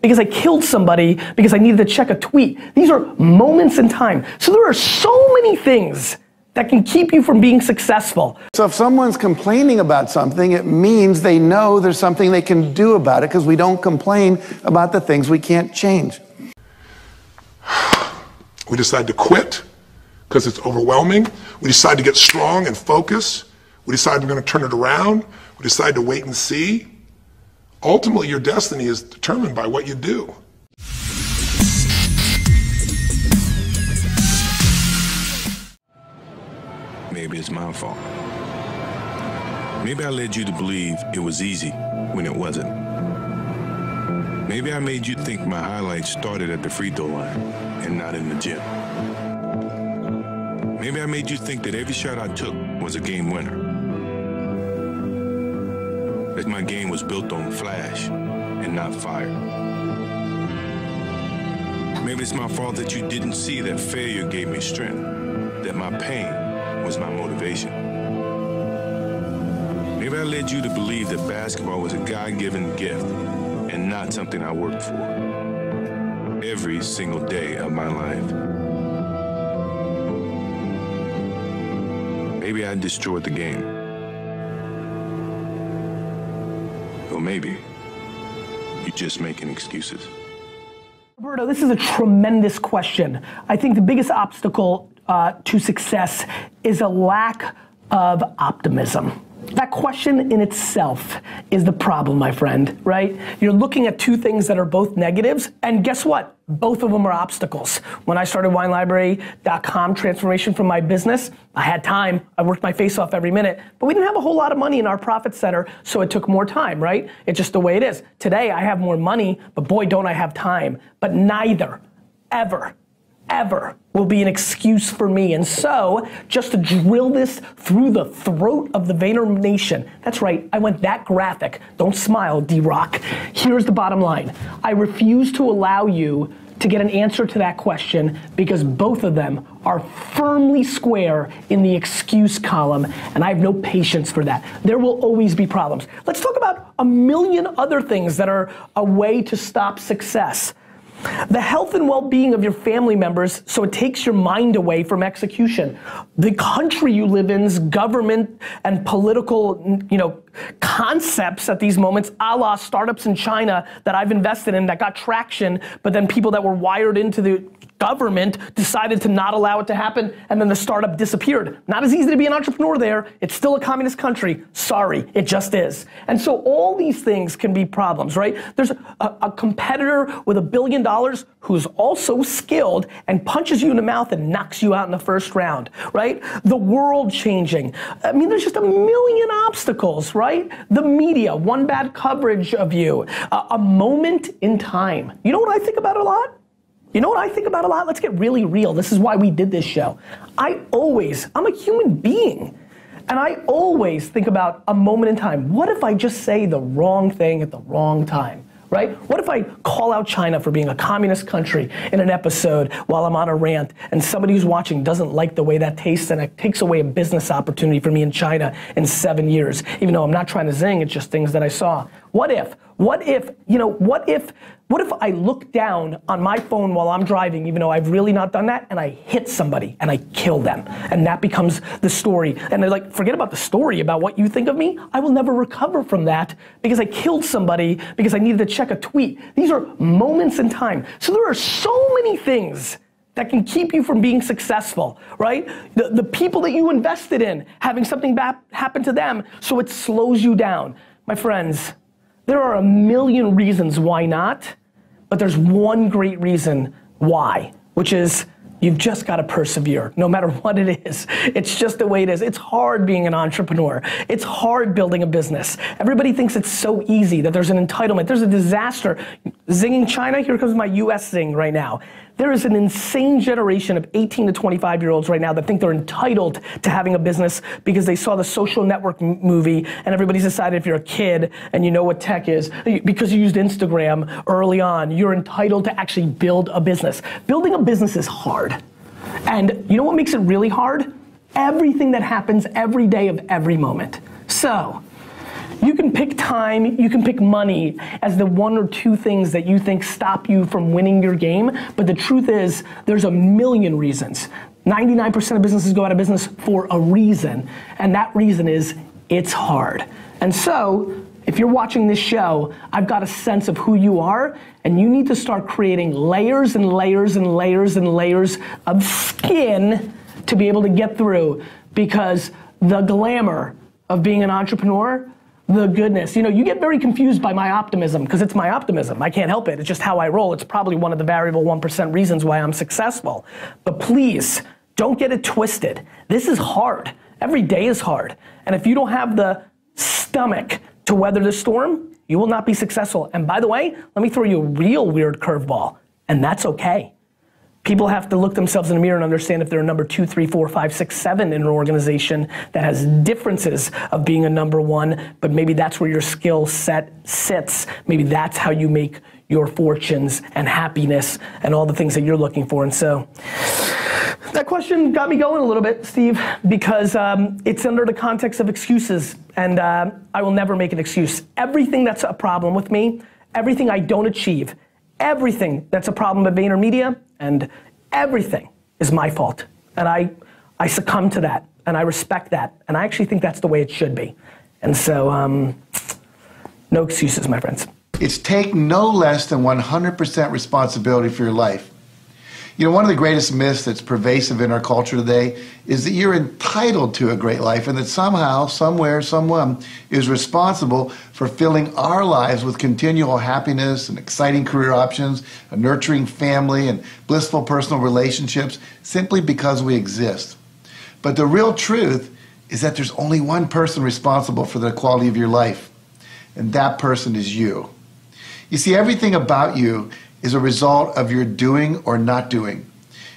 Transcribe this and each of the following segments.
because I killed somebody because I needed to check a tweet. These are moments in time. So there are so many things that can keep you from being successful. So if someone's complaining about something, it means they know there's something they can do about it, because we don't complain about the things we can't change. We decide to quit because it's overwhelming. We decide to get strong and focus. We decide we're going to turn it around. We decide to wait and see. Ultimately, your destiny is determined by what you do. Maybe it's my fault. Maybe I led you to believe it was easy when it wasn't. Maybe I made you think my highlights started at the free throw line and not in the gym. Maybe I made you think that every shot I took was a game winner. That my game was built on flash and not fire. Maybe it's my fault that you didn't see that failure gave me strength, that my pain was my motivation. Maybe I led you to believe that basketball was a God-given gift and not something I worked for every single day of my life. Maybe I destroyed the game. Or maybe you're just making excuses. Roberto, this is a tremendous question. I think the biggest obstacle to success is a lack of optimism. That question in itself is the problem, my friend, right? You're looking at two things that are both negatives, and guess what? Both of them are obstacles. When I started WineLibrary.com transformation from my business, I had time. I worked my face off every minute, but we didn't have a whole lot of money in our profit center, so it took more time, right? It's just the way it is. Today, I have more money, but boy, don't I have time. But neither, ever will be an excuse for me. And so, just to drill this through the throat of the Vayner Nation, that's right, I went that graphic. Don't smile, D-Rock. Here's the bottom line. I refuse to allow you to get an answer to that question because both of them are firmly square in the excuse column, and I have no patience for that. There will always be problems. Let's talk about a million other things that are a way to stop success. The health and well-being of your family members, so it takes your mind away from execution. The country you live in's government and political, concepts at these moments, a la startups in China that I've invested in that got traction, but then people that were wired into the government decided to not allow it to happen, and then the startup disappeared. Not as easy to be an entrepreneur there. It's still a communist country. Sorry, it just is. And so all these things can be problems, right? There's a competitor with $1 billion who's also skilled and punches you in the mouth and knocks you out in the first round, right? The world changing. I mean, there's just a million obstacles, right? The media, one bad coverage of you, a moment in time. You know what I think about a lot? Let's get really real. This is why we did this show. I'm a human being. And I always think about a moment in time. What if I just say the wrong thing at the wrong time, right? What if I call out China for being a communist country in an episode while I'm on a rant, and somebody who's watching doesn't like the way that tastes, and it takes away a business opportunity for me in China in 7 years, even though I'm not trying to zing, it's just things that I saw. What if I look down on my phone while I'm driving, even though I've really not done that, and I hit somebody and I kill them, and that becomes the story. And they're like, forget about the story about what you think of me. I will never recover from that because I killed somebody because I needed to check a tweet. These are moments in time. So there are so many things that can keep you from being successful, right? The people that you invested in, having something happen to them, so it slows you down. My friends, there are a million reasons why not, but there's one great reason why, which is you've just got to persevere, no matter what it is. It's just the way it is. It's hard being an entrepreneur. It's hard building a business. Everybody thinks it's so easy, that there's an entitlement. There's a disaster. Zinging China, here comes my US zing right now. There is an insane generation of 18 to 25-year-olds right now that think they're entitled to having a business because they saw the Social Network movie, and everybody's decided if you're a kid and you know what tech is, because you used Instagram early on, you're entitled to actually build a business. Building a business is hard. And you know what makes it really hard? Everything that happens every day of every moment. So, You can pick time, you can pick money as the one or two things that you think stop you from winning your game, but the truth is, there's a million reasons. 99% of businesses go out of business for a reason, and that reason is, it's hard. And so, if you're watching this show, I've got a sense of who you are, and you need to start creating layers and layers and layers and layers of skin to be able to get through, because the glamour of being an entrepreneur, the goodness, you get very confused by my optimism, because it's my optimism. I can't help it. It's just how I roll. It's probably one of the variable 1% reasons why I'm successful. But please, don't get it twisted. This is hard. Every day is hard. And if you don't have the stomach to weather the storm, you will not be successful. And by the way, let me throw you a real weird curveball, and that's okay. People have to look themselves in the mirror and understand if they're a number 2, 3, 4, 5, 6, 7 in an organization that has differences of being a number 1, but maybe that's where your skill set sits. Maybe that's how you make your fortunes and happiness and all the things that you're looking for. And so, that question got me going a little bit, Steve, because it's under the context of excuses, and I will never make an excuse. Everything that's a problem with me, everything I don't achieve, everything that's a problem at VaynerMedia, and everything is my fault. And I succumb to that, and I respect that, and I actually think that's the way it should be. And so, no excuses, my friends. It's take no less than 100% responsibility for your life. One of the greatest myths that's pervasive in our culture today is that you're entitled to a great life, and that somehow, somewhere, someone is responsible for filling our lives with continual happiness and exciting career options, a nurturing family, and blissful personal relationships simply because we exist. But the real truth is that there's only one person responsible for the quality of your life, and that person is you. You see, everything about you is a result of your doing or not doing.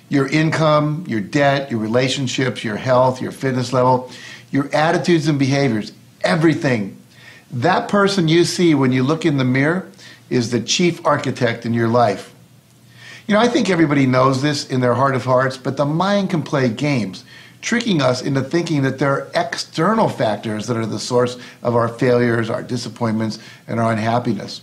Your income, your debt, your relationships, your health, your fitness level, your attitudes and behaviors, everything. That person you see when you look in the mirror is the chief architect in your life. I think everybody knows this in their heart of hearts, but the mind can play games, tricking us into thinking that there are external factors that are the source of our failures, our disappointments, and our unhappiness.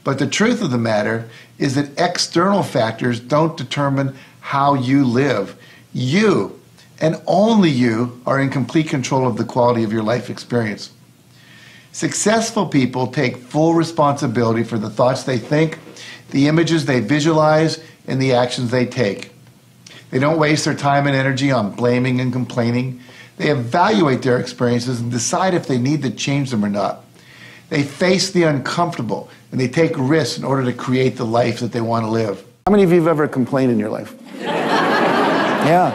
But the truth of the matter is that external factors don't determine how you live. You, and only you, are in complete control of the quality of your life experience. Successful people take full responsibility for the thoughts they think, the images they visualize, and the actions they take. They don't waste their time and energy on blaming and complaining. They evaluate their experiences and decide if they need to change them or not. They face the uncomfortable, and they take risks in order to create the life that they want to live. How many of you have ever complained in your life? Yeah.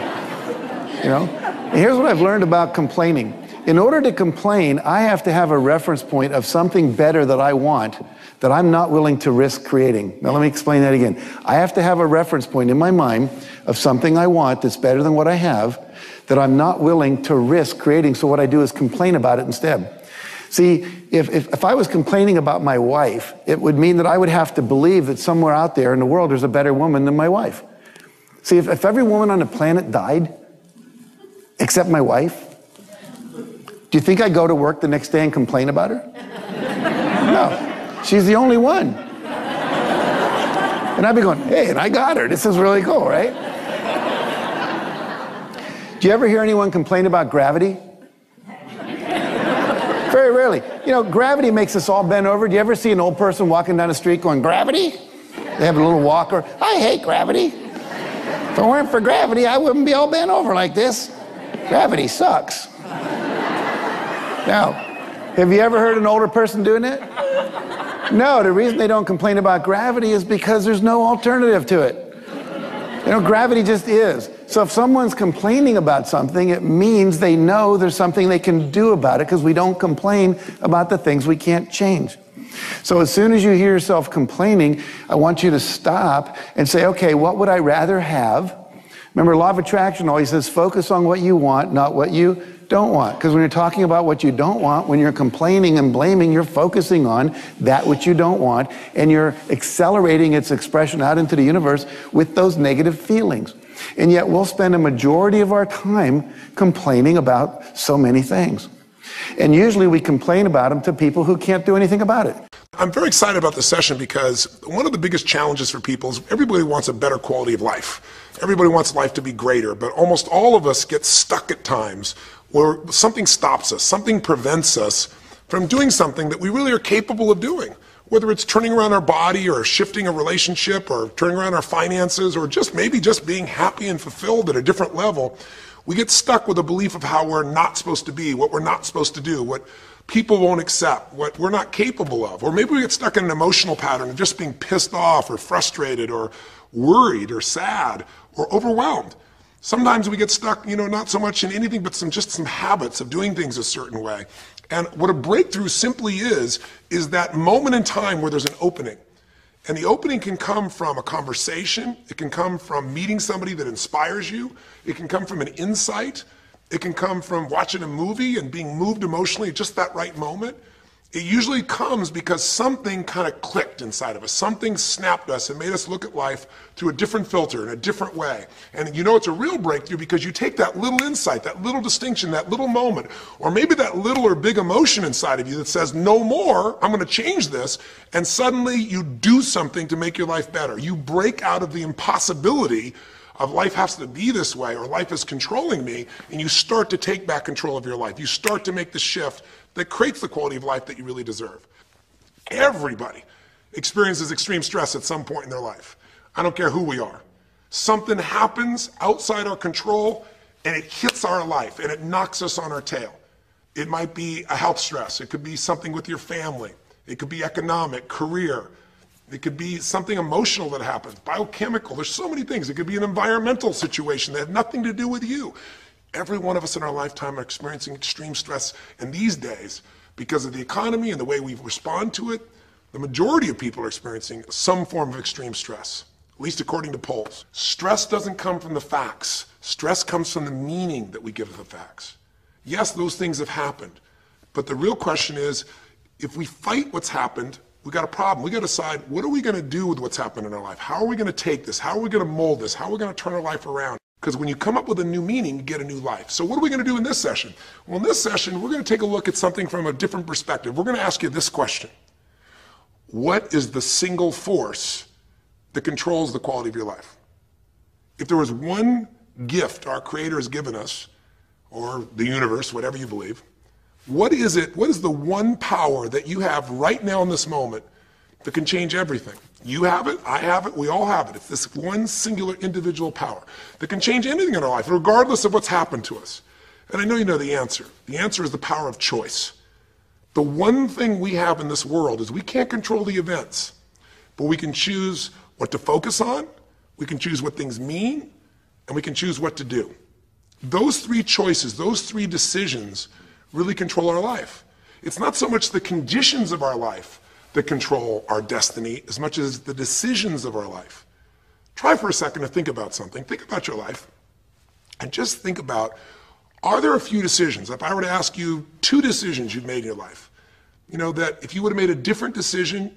And here's what I've learned about complaining. In order to complain, I have to have a reference point of something better that I want that I'm not willing to risk creating. Now let me explain that again. I have to have a reference point in my mind of something I want that's better than what I have that I'm not willing to risk creating, so what I do is complain about it instead. See, if I was complaining about my wife, it would mean that I would have to believe that somewhere out there in the world there's a better woman than my wife. See, if every woman on the planet died, except my wife, do you think I'd go to work the next day and complain about her? No, she's the only one. And I'd be going, hey, and I got her. This is really cool, right? Do you ever hear anyone complain about gravity? Very rarely. Gravity makes us all bend over. Do you ever see an old person walking down the street going, gravity? They have a little walker. I hate gravity. If it weren't for gravity, I wouldn't be all bent over like this. Gravity sucks. Now, have you ever heard an older person doing that? No, the reason they don't complain about gravity is because there's no alternative to it. Gravity just is. So if someone's complaining about something, it means they know there's something they can do about it, because we don't complain about the things we can't change. So as soon as you hear yourself complaining, I want you to stop and say, okay, what would I rather have? Remember, law of attraction always says focus on what you want, not what you don't want. Because when you're talking about what you don't want, when you're complaining and blaming, you're focusing on that which you don't want, and you're accelerating its expression out into the universe with those negative feelings. And yet we'll spend a majority of our time complaining about so many things. And usually we complain about them to people who can't do anything about it. I'm very excited about this session because one of the biggest challenges for people is everybody wants a better quality of life. Everybody wants life to be greater, but almost all of us get stuck at times where something stops us, something prevents us from doing something that we really are capable of doing. Whether it's turning around our body or shifting a relationship or turning around our finances or maybe just being happy and fulfilled at a different level, we get stuck with a belief of how we're not supposed to be, what we're not supposed to do, what people won't accept, what we're not capable of. Or maybe we get stuck in an emotional pattern of just being pissed off or frustrated or worried or sad or overwhelmed. Sometimes we get stuck, not so much in anything but just some habits of doing things a certain way. And what a breakthrough simply is that moment in time where there's an opening. And the opening can come from a conversation. It can come from meeting somebody that inspires you. It can come from an insight. It can come from watching a movie and being moved emotionally at just that right moment. It usually comes because something kind of clicked inside of us. Something snapped us and made us look at life through a different filter, in a different way. And it's a real breakthrough because you take that little insight, that little distinction, that little moment, or maybe that little or big emotion inside of you that says, no more, I'm going to change this. And suddenly you do something to make your life better. You break out of the impossibility of life has to be this way or life is controlling me, and you start to take back control of your life. You start to make the shift that creates the quality of life that you really deserve. Everybody experiences extreme stress at some point in their life. I don't care who we are. Something happens outside our control and it hits our life and it knocks us on our tail. It might be a health stress. It could be something with your family. It could be economic, career. It could be something emotional that happens, biochemical. There's so many things. It could be an environmental situation that had nothing to do with you. Every one of us in our lifetime are experiencing extreme stress, and these days, because of the economy and the way we respond to it, the majority of people are experiencing some form of extreme stress, at least according to polls. Stress doesn't come from the facts. Stress comes from the meaning that we give to the facts. Yes, those things have happened, but the real question is, if we fight what's happened, we got a problem. We got to decide, what are we going to do with what's happened in our life? How are we going to take this? How are we going to mold this? How are we going to turn our life around? Because when you come up with a new meaning, you get a new life. So what are we going to do in this session? Well, in this session, we're going to take a look at something from a different perspective. We're going to ask you this question. What is the single force that controls the quality of your life? If there was one gift our Creator has given us, or the universe, whatever you believe, what is it? What is the one power that you have right now in this moment that can change everything? You have it, I have it, we all have it. It's this one singular individual power that can change anything in our life, regardless of what's happened to us. And I know you know the answer. The answer is the power of choice. The one thing we have in this world is we can't control the events, but we can choose what to focus on, we can choose what things mean, and we can choose what to do. Those three choices, those three decisions really control our life. It's not so much the conditions of our life that control our destiny as much as the decisions of our life. Try for a second to think about something. Think about your life and just think about, are there a few decisions? If I were to ask you 2 decisions you've made in your life, that if you would have made a different decision,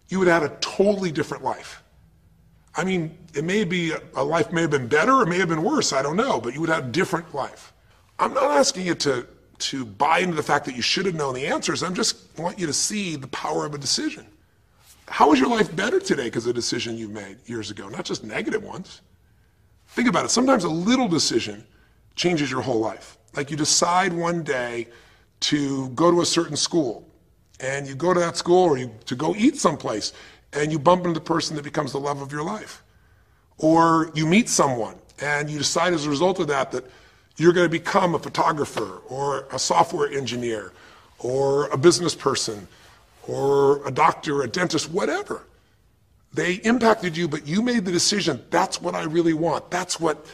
you would have had a totally different life. I mean, it may be, a life may have been better or may have been worse, I don't know, but you would have a different life. I'm not asking you to buy into the fact that you should have known the answers. I just want you to see the power of a decision. How is your life better today because of a decision you made years ago, not just negative ones? Think about it. Sometimes a little decision changes your whole life. Like you decide one day to go to a certain school, and you go to that school or to go eat someplace, and you bump into the person that becomes the love of your life. Or you meet someone, and you decide as a result of that you're going to become a photographer or a software engineer or a business person or a doctor, a dentist, whatever. They impacted you, but you made the decision, that's what I really want. That's what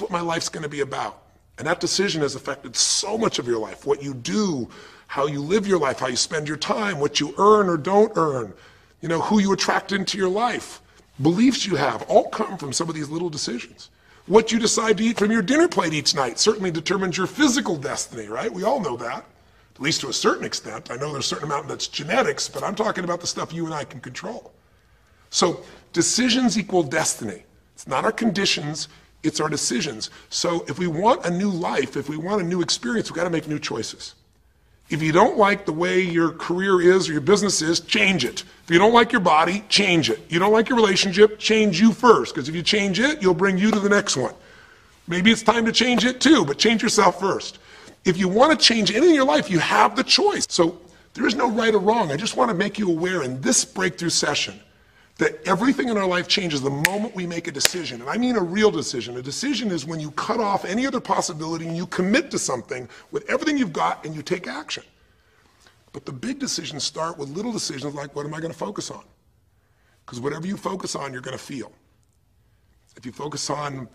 my life's going to be about. And that decision has affected so much of your life. What you do, how you live your life, how you spend your time, what you earn or don't earn, who you attract into your life, beliefs you have, all come from some of these little decisions. What you decide to eat from your dinner plate each night certainly determines your physical destiny, right? We all know that, at least to a certain extent. I know there's a certain amount that's genetics, but I'm talking about the stuff you and I can control. So decisions equal destiny. It's not our conditions, it's our decisions. So if we want a new life, if we want a new experience, we've got to make new choices. If you don't like the way your career is or your business is, change it. If you don't like your body, change it. You don't like your relationship, change you first, because if you change it, you'll bring you to the next one. Maybe it's time to change it too, but change yourself first. If you want to change anything in your life, you have the choice. So there is no right or wrong. I just want to make you aware in this breakthrough session that everything in our life changes the moment we make a decision. And I mean a real decision. A decision is when you cut off any other possibility and you commit to something with everything you've got and you take action. But the big decisions start with little decisions like, what am I going to focus on? Because whatever you focus on, you're going to feel. If you focus on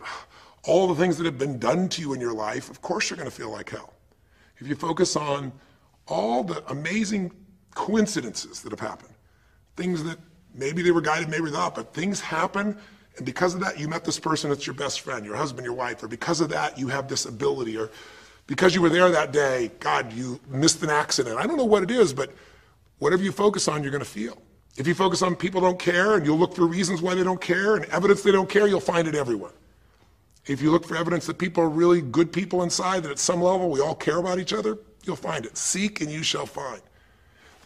all the things that have been done to you in your life, of course you're going to feel like hell. If you focus on all the amazing coincidences that have happened, things that maybe they were guided, maybe not, but things happen, and because of that, you met this person that's your best friend, your husband, your wife, or because of that, you have this ability, or because you were there that day, God, you missed an accident. I don't know what it is, but whatever you focus on, you're going to feel. If you focus on people don't care, and you'll look for reasons why they don't care, and evidence they don't care, you'll find it everywhere. If you look for evidence that people are really good people inside, that at some level we all care about each other, you'll find it. Seek and you shall find.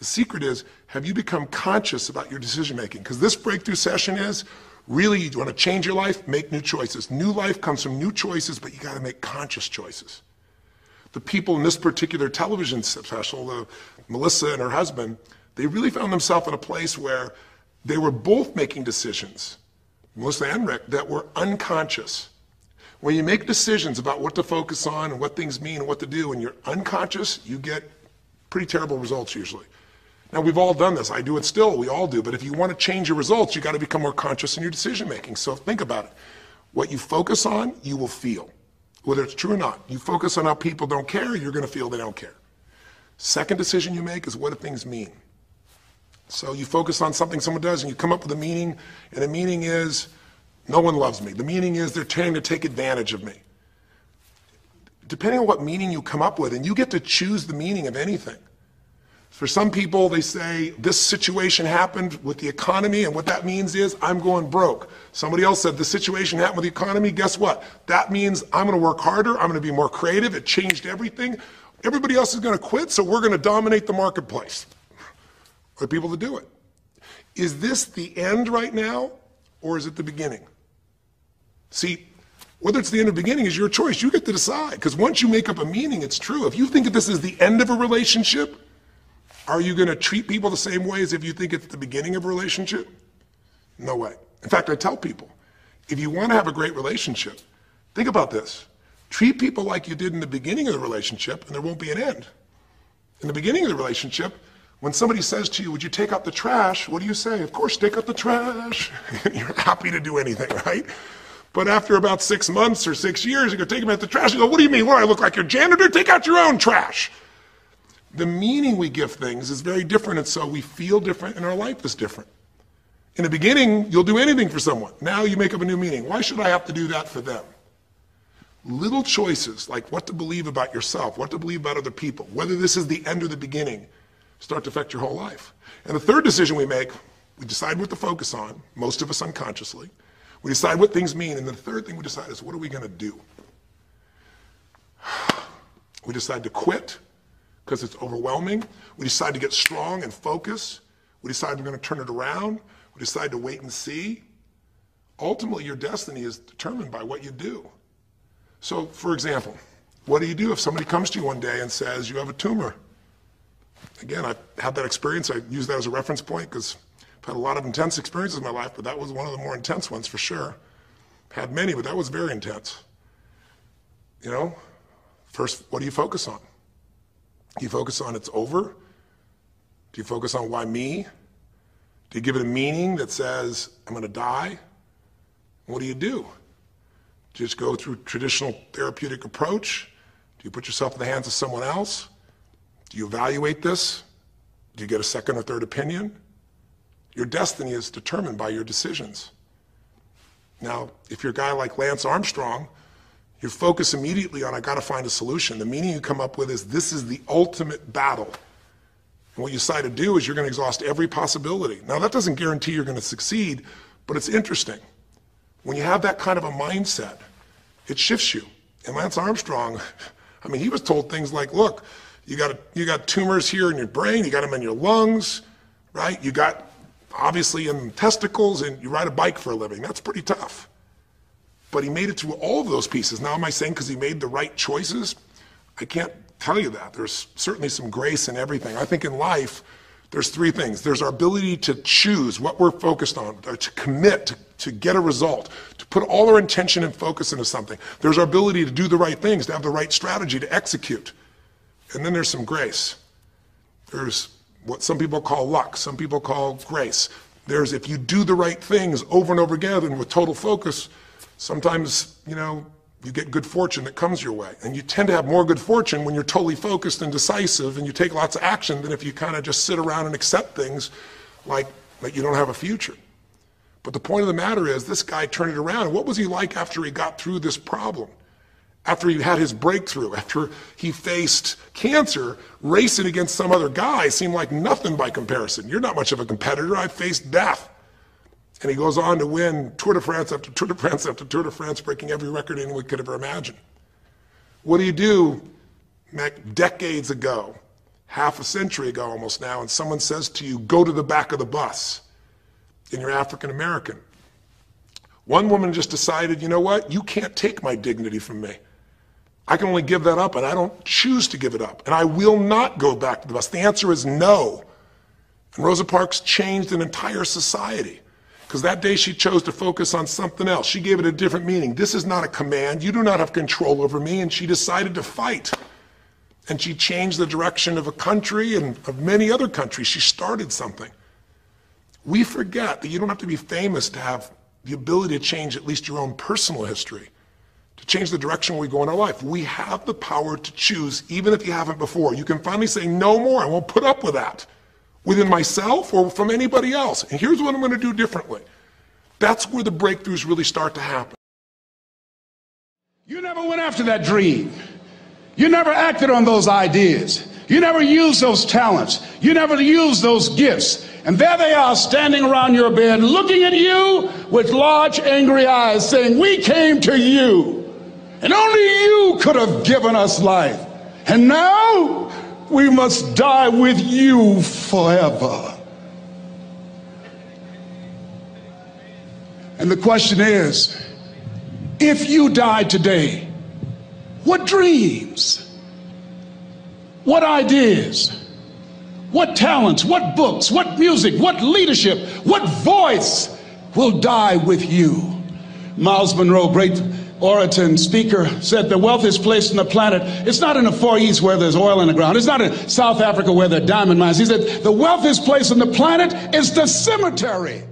The secret is, have you become conscious about your decision making? Because this breakthrough session is, really, you want to change your life, make new choices. New life comes from new choices, but you got to make conscious choices. The people in this particular television special, Melissa and her husband, they really found themselves in a place where they were both making decisions, Melissa and Rick, that were unconscious. When you make decisions about what to focus on and what things mean and what to do, and you're unconscious, you get pretty terrible results usually. Now, we've all done this. I do it still. We all do. But if you want to change your results, you got to become more conscious in your decision making. So think about it. What you focus on, you will feel. Whether it's true or not. You focus on how people don't care, you're going to feel they don't care. Second decision you make is, what do things mean? So you focus on something someone does and you come up with a meaning, and the meaning is, no one loves me. The meaning is, they're trying to take advantage of me. Depending on what meaning you come up with, and you get to choose the meaning of anything. For some people, they say, this situation happened with the economy, and what that means is, I'm going broke. Somebody else said, the situation happened with the economy, guess what? That means I'm going to work harder, I'm going to be more creative, it changed everything. Everybody else is going to quit, so we're going to dominate the marketplace. For people to do it. Is this the end right now, or is it the beginning? See, whether it's the end or beginning is your choice. You get to decide, because once you make up a meaning, it's true. If you think that this is the end of a relationship, are you going to treat people the same way as if you think it's the beginning of a relationship? No way. In fact, I tell people, if you want to have a great relationship, think about this. Treat people like you did in the beginning of the relationship, and there won't be an end. In the beginning of the relationship, when somebody says to you, would you take out the trash? What do you say? Of course, take out the trash. You're happy to do anything, right? But after about 6 months or 6 years, you go take them out the trash. You go, what do you mean? What, I look like your janitor? Take out your own trash. The meaning we give things is very different, and so we feel different, and our life is different. In the beginning, you'll do anything for someone. Now you make up a new meaning. Why should I have to do that for them? Little choices, like what to believe about yourself, what to believe about other people, whether this is the end or the beginning, start to affect your whole life. And the third decision we make, we decide what to focus on, most of us unconsciously. We decide what things mean, and the third thing we decide is, what are we going to do? We decide to quit, because it's overwhelming. We decide to get strong and focus. We decide we're going to turn it around. We decide to wait and see. Ultimately, your destiny is determined by what you do. So, for example, what do you do if somebody comes to you one day and says, you have a tumor? Again, I've had that experience. I use that as a reference point because I've had a lot of intense experiences in my life, but that was one of the more intense ones for sure. Had many, but that was very intense. You know, first, what do you focus on? Do you focus on it's over? Do you focus on why me? Do you give it a meaning that says, I'm going to die? What do you do? Do you just go through traditional therapeutic approach? Do you put yourself in the hands of someone else? Do you evaluate this? Do you get a second or third opinion? Your destiny is determined by your decisions. Now, if you're a guy like Lance Armstrong, you focus immediately on, I got to find a solution. The meaning you come up with is, this is the ultimate battle. And what you decide to do is you're going to exhaust every possibility. Now, that doesn't guarantee you're going to succeed, but it's interesting. When you have that kind of a mindset, it shifts you. And Lance Armstrong, I mean, he was told things like, look, You got tumors here in your brain, you got them in your lungs, right? You got obviously in testicles, and you ride a bike for a living. That's pretty tough. But he made it through all of those pieces. Now, am I saying because he made the right choices? I can't tell you that. There's certainly some grace in everything. I think in life, there's three things. There's our ability to choose what we're focused on, to commit, to get a result, to put all our intention and focus into something. There's our ability to do the right things, to have the right strategy, to execute. And then there's some grace. There's what some people call luck, some people call grace. There's if you do the right things over and over again and with total focus, sometimes, you get good fortune that comes your way. And you tend to have more good fortune when you're totally focused and decisive and you take lots of action than if you kind of just sit around and accept things like you don't have a future. But the point of the matter is this guy turned it around. What was he like after he got through this problem? After he had his breakthrough, after he faced cancer, racing against some other guy seemed like nothing by comparison. You're not much of a competitor. I faced death. And he goes on to win Tour de France after Tour de France after Tour de France, breaking every record anyone could ever imagine. What do you do decades ago, half a century ago almost now, and someone says to you, go to the back of the bus, and you're African American? One woman just decided, you know what, you can't take my dignity from me. I can only give that up, and I don't choose to give it up. And I will not go back to the bus. The answer is no. And Rosa Parks changed an entire society because that day she chose to focus on something else. She gave it a different meaning. This is not a command. You do not have control over me. And she decided to fight. And she changed the direction of a country and of many other countries. She started something. We forget that you don't have to be famous to have the ability to change at least your own personal history, to change the direction we go in our life. We have the power to choose, even if you haven't before. You can finally say, no more, I won't put up with that, within myself or from anybody else. And here's what I'm going to do differently. That's where the breakthroughs really start to happen. You never went after that dream. You never acted on those ideas. You never used those talents. You never used those gifts. And there they are standing around your bed looking at you with large angry eyes saying, we came to you and only you could have given us life. And now we must die with you forever. And the question is, if you died today, what dreams, what ideas, what talents, what books, what music, what leadership, what voice will die with you? Miles Monroe, great orator and speaker, said the wealthiest place on the planet, it's not in the Far East where there's oil in the ground. It's not in South Africa where there are diamond mines. He said the wealthiest place on the planet is the cemetery.